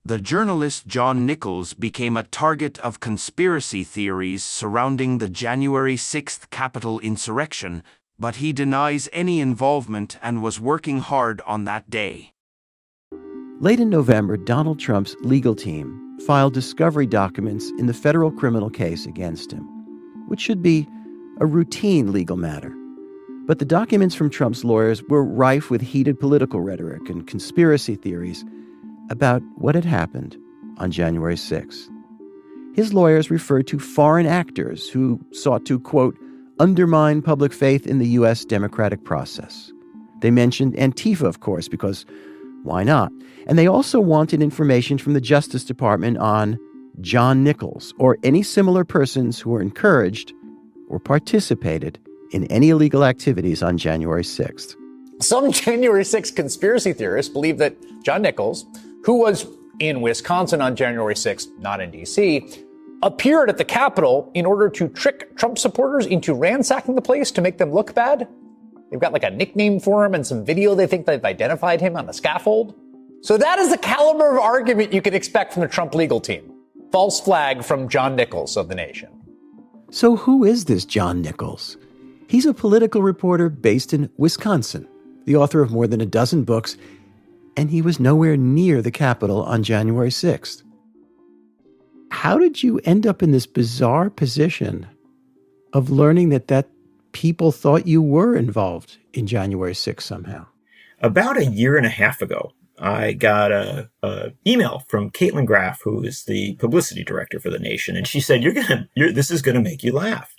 The journalist John Nichols became a target of conspiracy theories surrounding the January 6th Capitol insurrection, but he denies any involvement and was working hard on that day. Late in November, Donald Trump's legal team filed discovery documents in the federal criminal case against him, which should be a routine legal matter. But the documents from Trump's lawyers were rife with heated political rhetoric and conspiracy theories about what had happened on January 6th. His lawyers referred to foreign actors who sought to, quote, undermine public faith in the U.S. democratic process. They mentioned Antifa, of course, because why not? And they also wanted information from the Justice Department on John Nichols or any similar persons who were encouraged or participated in any illegal activities on January 6th. Some January 6th conspiracy theorists believe that John Nichols, who was in Wisconsin on January 6th, not in D.C., appeared at the Capitol in order to trick Trump supporters into ransacking the place to make them look bad. They've got like a nickname for him and some video they think they've identified him on the scaffold. So that is the caliber of argument you can expect from the Trump legal team. False flag from John Nichols of The Nation. So who is this John Nichols? He's a political reporter based in Wisconsin, the author of more than a dozen books, and he was nowhere near the Capitol on January 6th. How did you end up in this bizarre position of learning that people thought you were involved in January 6th somehow? About a year and a half ago, I got a email from Caitlin Graff, who is the publicity director for The Nation, and she said, this is gonna make you laugh.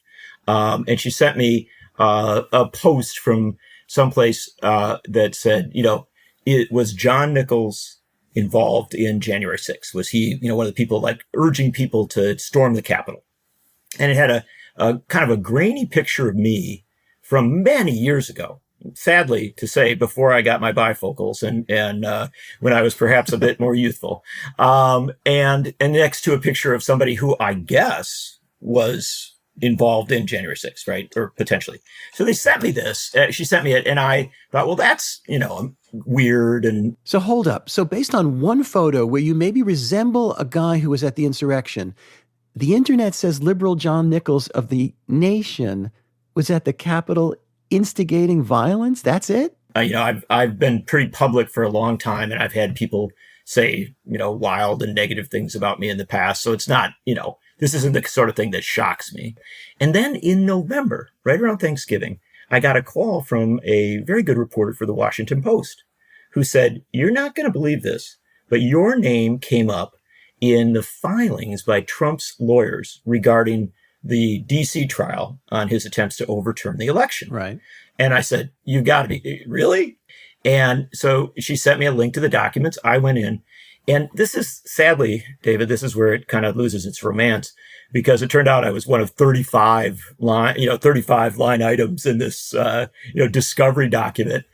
And she sent me a post from someplace that said, it was John Nichols involved in January 6th. Was he, one of the people like urging people to storm the Capitol? And it had a kind of a grainy picture of me from many years ago. Sadly to say, before I got my bifocals and when I was perhaps a bit more youthful. And next to a picture of somebody who I guess was involved in January 6th, right? Or potentially. So they sent me this. She sent me it, and I thought, well, that's, weird. And so hold up. So based on one photo where you maybe resemble a guy who was at the insurrection, the internet says liberal John Nichols of The Nation was at the Capitol instigating violence? That's it? I've been pretty public for a long time, and I've had people say, wild and negative things about me in the past. So it's not, this isn't the sort of thing that shocks me. And then in November, right around Thanksgiving, I got a call from a very good reporter for the Washington Post who said, you're not going to believe this, but your name came up in the filings by Trump's lawyers regarding the D.C. trial on his attempts to overturn the election. Right. And I said, you got to be, really? And so she sent me a link to the documents. I went in. And this is, sadly, David, this is where it kind of loses its romance, because it turned out I was one of 35 line items in this, discovery document,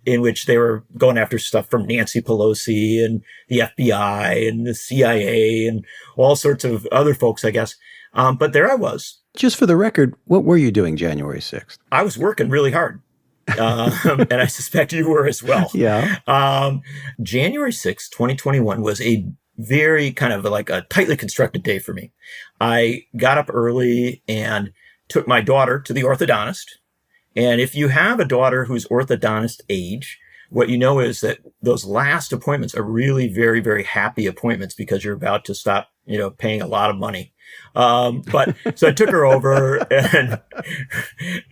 in which they were going after stuff from Nancy Pelosi and the FBI and the CIA and all sorts of other folks, I guess. But there I was. Just for the record, what were you doing January 6th? I was working really hard. And I suspect you were as well. Yeah. January 6th, 2021 was a very kind of like a tightly constructed day for me. I got up early and took my daughter to the orthodontist. And if you have a daughter who's orthodontist age, what you know is that those last appointments are really very, very happy appointments because you're about to stop, paying a lot of money. But so I took her over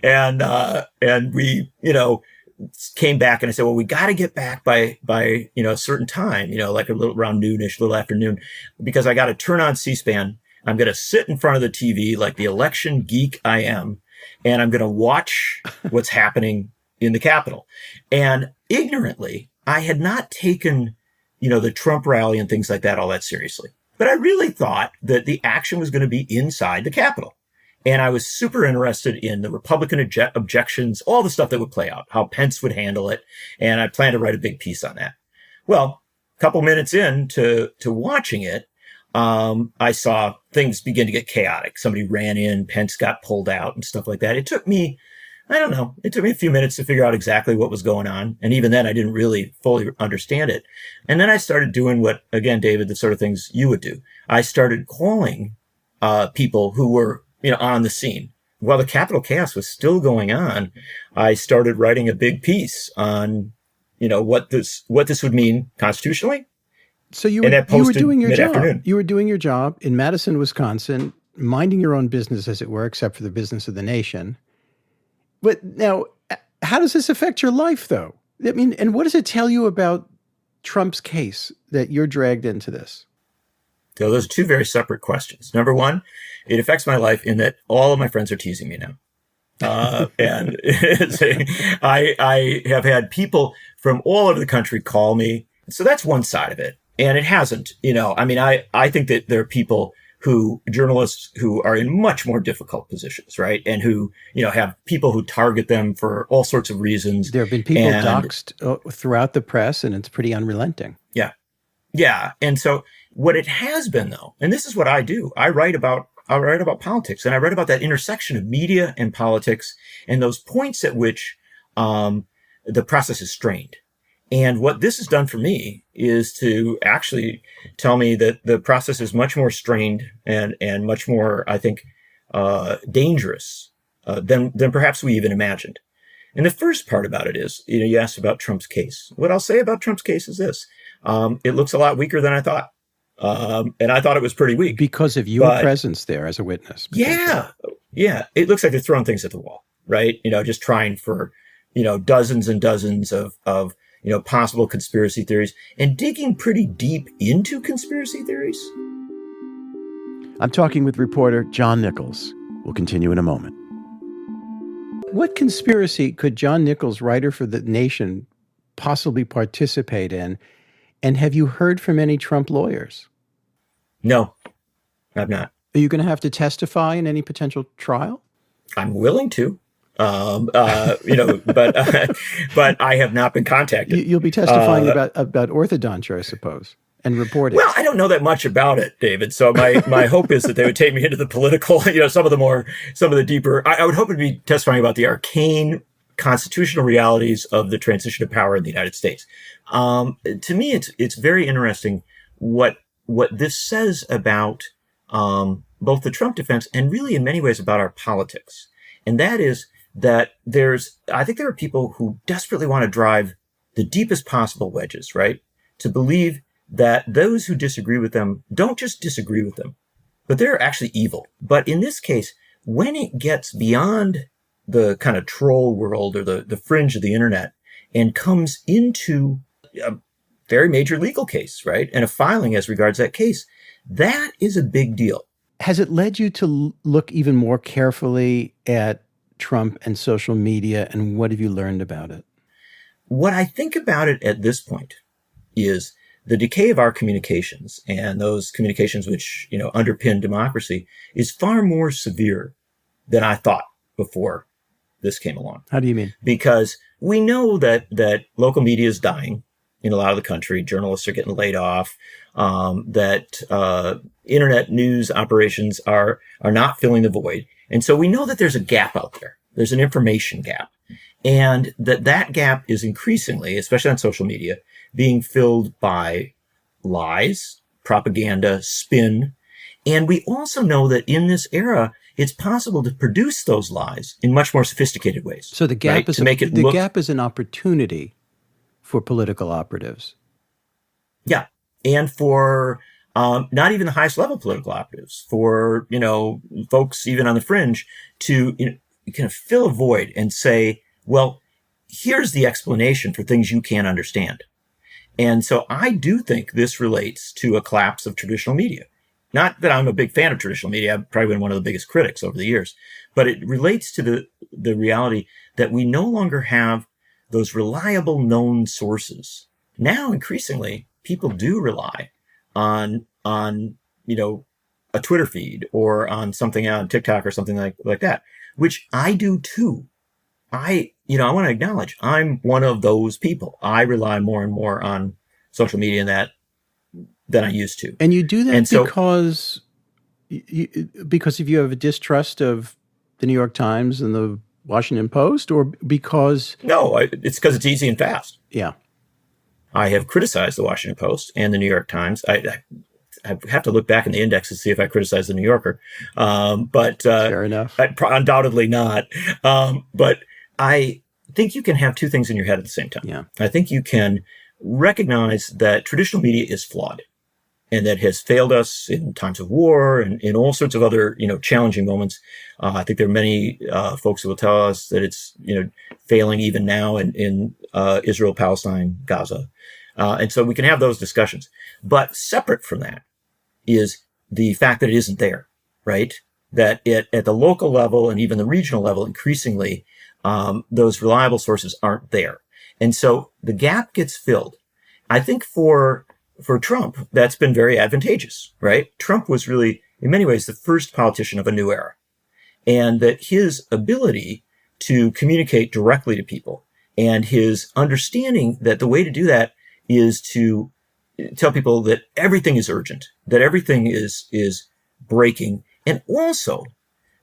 and we, came back, and I said, well, we got to get back by, a certain time, like a little around noonish, little afternoon, because I got to turn on C-SPAN. I'm going to sit in front of the TV like the election geek I am, and I'm going to watch what's happening in the Capitol. And ignorantly, I had not taken, the Trump rally and things like that all that seriously. But I really thought that the action was going to be inside the Capitol. And I was super interested in the Republican objections, all the stuff that would play out, how Pence would handle it. And I planned to write a big piece on that. Well, a couple minutes into watching it, I saw things begin to get chaotic. Somebody ran in, Pence got pulled out and stuff like that. It took me, I don't know. It took me a few minutes to figure out exactly what was going on. And even then, I didn't really fully understand it. And then I started doing what, again, David, the sort of things you would do. I started calling people who were, on the scene. While the Capitol chaos was still going on, I started writing a big piece on, what this would mean constitutionally. So you were doing your job. You were doing your job in Madison, Wisconsin, minding your own business, as it were, except for the business of the nation. But now, how does this affect your life, though? I mean, and what does it tell you about Trump's case that you're dragged into this? So those are two very separate questions. Number one, it affects my life in that all of my friends are teasing me now. And I have had people from all over the country call me. So that's one side of it. And it hasn't, I think that there are journalists who are in much more difficult positions, right? And who, have people who target them for all sorts of reasons. There have been people doxxed throughout the press, and it's pretty unrelenting. Yeah. Yeah. And so what it has been, though, and this is what I do, I write about politics, and I write about that intersection of media and politics and those points at which the process is strained. And what this has done for me is to actually tell me that the process is much more strained and much more, I think, dangerous than perhaps we even imagined. And the first part about it is, you asked about Trump's case. What I'll say about Trump's case is this. It looks a lot weaker than I thought. And I thought it was pretty weak. Because of your presence there as a witness. Yeah. Yeah. It looks like they're throwing things at the wall, right? Just trying for, dozens and dozens of possible conspiracy theories and digging pretty deep into conspiracy theories. I'm talking with reporter John Nichols. We'll continue in a moment. What conspiracy could John Nichols, writer for The Nation, possibly participate in? And have you heard from any Trump lawyers? No, I've not. Are you going to have to testify in any potential trial? I'm willing to. But I have not been contacted. You'll be testifying about orthodontia, I suppose, and reporting. Well, I don't know that much about it, David. So my hope is that they would take me into the political, some of the deeper. I would hope to be testifying about the arcane constitutional realities of the transition of power in the United States. To me, it's very interesting what this says about both the Trump defense and really in many ways about our politics. And that is that I think there are people who desperately want to drive the deepest possible wedges, right? To believe that those who disagree with them don't just disagree with them, but they're actually evil. But in this case, when it gets beyond the kind of troll world or the fringe of the internet and comes into a very major legal case, right? And a filing as regards that case, that is a big deal. Has it led you to look even more carefully at Trump and social media, and what have you learned about it? What I think about it at this point is the decay of our communications, and those communications which, underpin democracy, is far more severe than I thought before this came along. How do you mean? Because we know that local media is dying in a lot of the country. Journalists are getting laid off, that internet news operations are not filling the void. And so we know that there's a gap out there. There's an information gap. And that gap is increasingly, especially on social media, being filled by lies, propaganda, spin. And we also know that in this era, it's possible to produce those lies in much more sophisticated ways. So the gap gap is an opportunity for political operatives. Yeah. And for not even the highest level political operatives, for, folks even on the fringe to kind of fill a void and say, well, here's the explanation for things you can't understand. And so I do think this relates to a collapse of traditional media. Not that I'm a big fan of traditional media. I've probably been one of the biggest critics over the years, but it relates to the reality that we no longer have those reliable known sources. Now, increasingly, people do rely on a Twitter feed or on something on TikTok or something like that, which I do too. I want to acknowledge I'm one of those people. I rely more and more on social media than I used to. And you do that because if you have a distrust of the New York Times and the Washington Post or because? No, it's because it's easy and fast. Yeah. I have criticized the Washington Post and the New York Times. I have to look back in the index to see if I criticized the New Yorker. But fair enough. Undoubtedly not. But I think you can have two things in your head at the same time. Yeah. I think you can recognize that traditional media is flawed and that has failed us in times of war and in all sorts of other, challenging moments. I think there are many folks who will tell us that it's, failing even now in Israel, Palestine, Gaza. And so we can have those discussions. But separate from that is the fact that it isn't there, right? That at the local level and even the regional level, increasingly, those reliable sources aren't there. And so the gap gets filled. I think for Trump, that's been very advantageous, right? Trump was really, in many ways, the first politician of a new era. And that his ability to communicate directly to people and his understanding that the way to do that is to tell people that everything is urgent, that everything is breaking, and also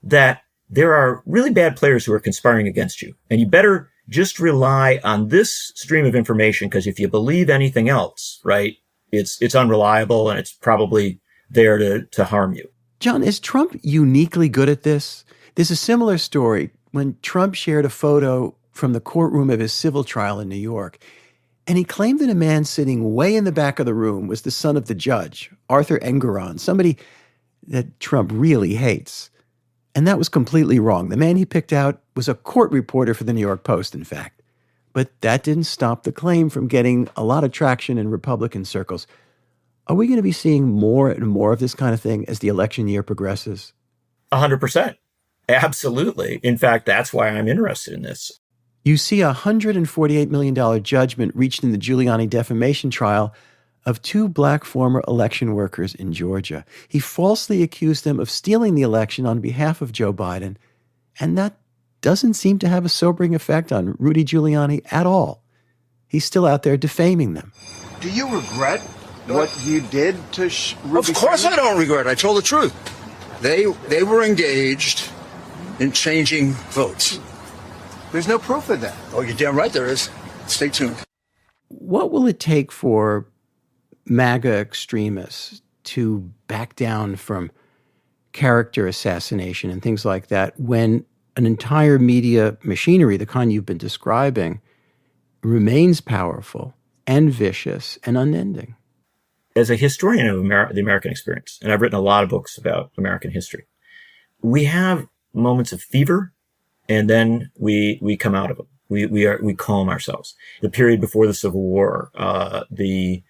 that there are really bad players who are conspiring against you. And you better just rely on this stream of information, because if you believe anything else, right, it's unreliable and it's probably there to harm you. John, is Trump uniquely good at this? There's a similar story when Trump shared a photo from the courtroom of his civil trial in New York. And he claimed that a man sitting way in the back of the room was the son of the judge, Arthur Engoron, somebody that Trump really hates. And that was completely wrong. The man he picked out was a court reporter for the New York Post, in fact. But that didn't stop the claim from getting a lot of traction in Republican circles. Are we going to be seeing more and more of this kind of thing as the election year progresses? 100%. Absolutely. In fact, that's why I'm interested in this. You see a $148 million judgment reached in the Giuliani defamation trial of two black former election workers in Georgia. He falsely accused them of stealing the election on behalf of Joe Biden, and that doesn't seem to have a sobering effect on Rudy Giuliani at all. He's still out there defaming them. Do you regret what you did to Rudy? Of course I don't regret it. I told the truth. They were engaged in changing votes. There's no proof of that. Oh, you're damn right there is. Stay tuned. What will it take for MAGA extremists to back down from character assassination and things like that when an entire media machinery, the kind you've been describing, remains powerful and vicious and unending? As a historian of the American experience, and I've written a lot of books about American history, we have moments of fever, and then we come out of them. We calm ourselves. The period before the Civil War, the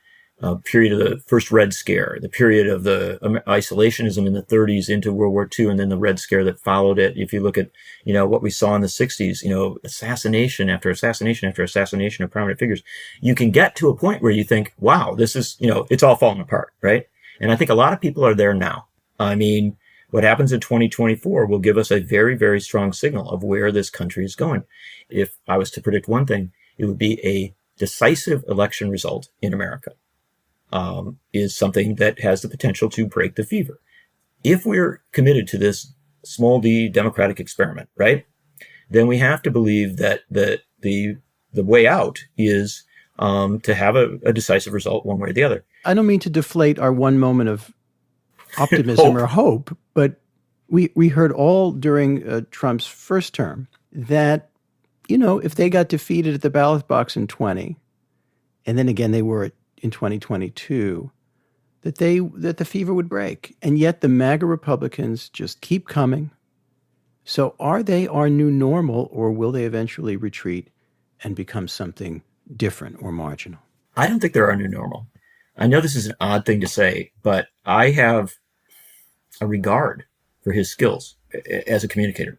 period of the first Red Scare, the period of the isolationism in the 30s into World War II, and then the Red Scare that followed it. If you look at, what we saw in the 60s, assassination after assassination after assassination of prominent figures, you can get to a point where you think, wow, this is, it's all falling apart, right? And I think a lot of people are there now. I mean, what happens in 2024 will give us a very, very strong signal of where this country is going. If I was to predict one thing, it would be a decisive election result in America. Is something that has the potential to break the fever. If we're committed to this small d democratic experiment, right, then we have to believe that the way out is to have a decisive result one way or the other. I don't mean to deflate our one moment of optimism or hope, but we heard all during Trump's first term that, if they got defeated at the ballot box in 20, and then again they were in 2022, that the fever would break. And yet the MAGA Republicans just keep coming. So are they our new normal, or will they eventually retreat and become something different or marginal? I don't think they're our new normal. I know this is an odd thing to say, but I have a regard for his skills as a communicator.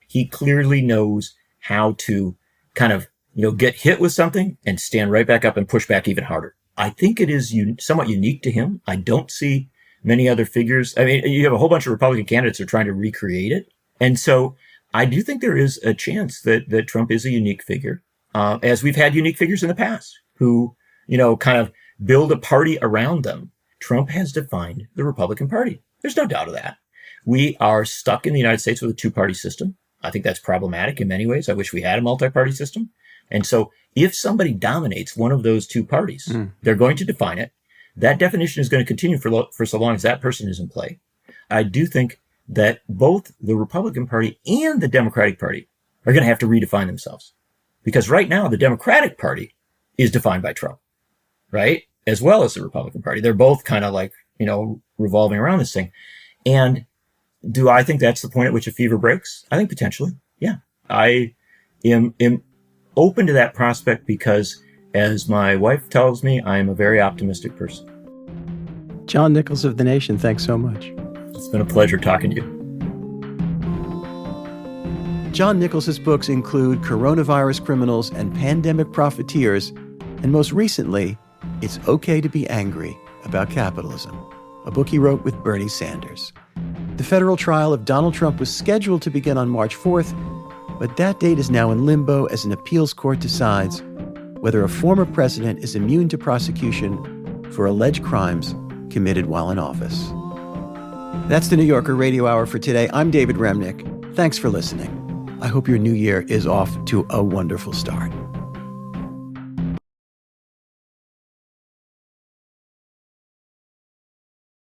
He clearly knows how to kind of, get hit with something and stand right back up and push back even harder. I think it is somewhat unique to him. I don't see many other figures. I mean, you have a whole bunch of Republican candidates who are trying to recreate it. And so I do think there is a chance that Trump is a unique figure, as we've had unique figures in the past who, kind of build a party around them. Trump has defined the Republican Party. There's no doubt of that. We are stuck in the United States with a two-party system. I think that's problematic in many ways. I wish we had a multi-party system. And so if somebody dominates one of those two parties, they're going to define it. That definition is going to continue for so long as that person is in play. I do think that both the Republican Party and the Democratic Party are going to have to redefine themselves. Because right now, the Democratic Party is defined by Trump, right? As well as the Republican Party. They're both kind of like, revolving around this thing. And do I think that's the point at which a fever breaks? I think potentially, yeah. I am open to that prospect because, as my wife tells me, I am a very optimistic person. John Nichols of The Nation, thanks so much. It's been a pleasure talking to you. John Nichols' books include Coronavirus Criminals and Pandemic Profiteers, and most recently, It's Okay to Be Angry About Capitalism, a book he wrote with Bernie Sanders. The federal trial of Donald Trump was scheduled to begin on March 4th, but that date is now in limbo as an appeals court decides whether a former president is immune to prosecution for alleged crimes committed while in office. That's the New Yorker Radio Hour for today. I'm David Remnick. Thanks for listening. I hope your new year is off to a wonderful start.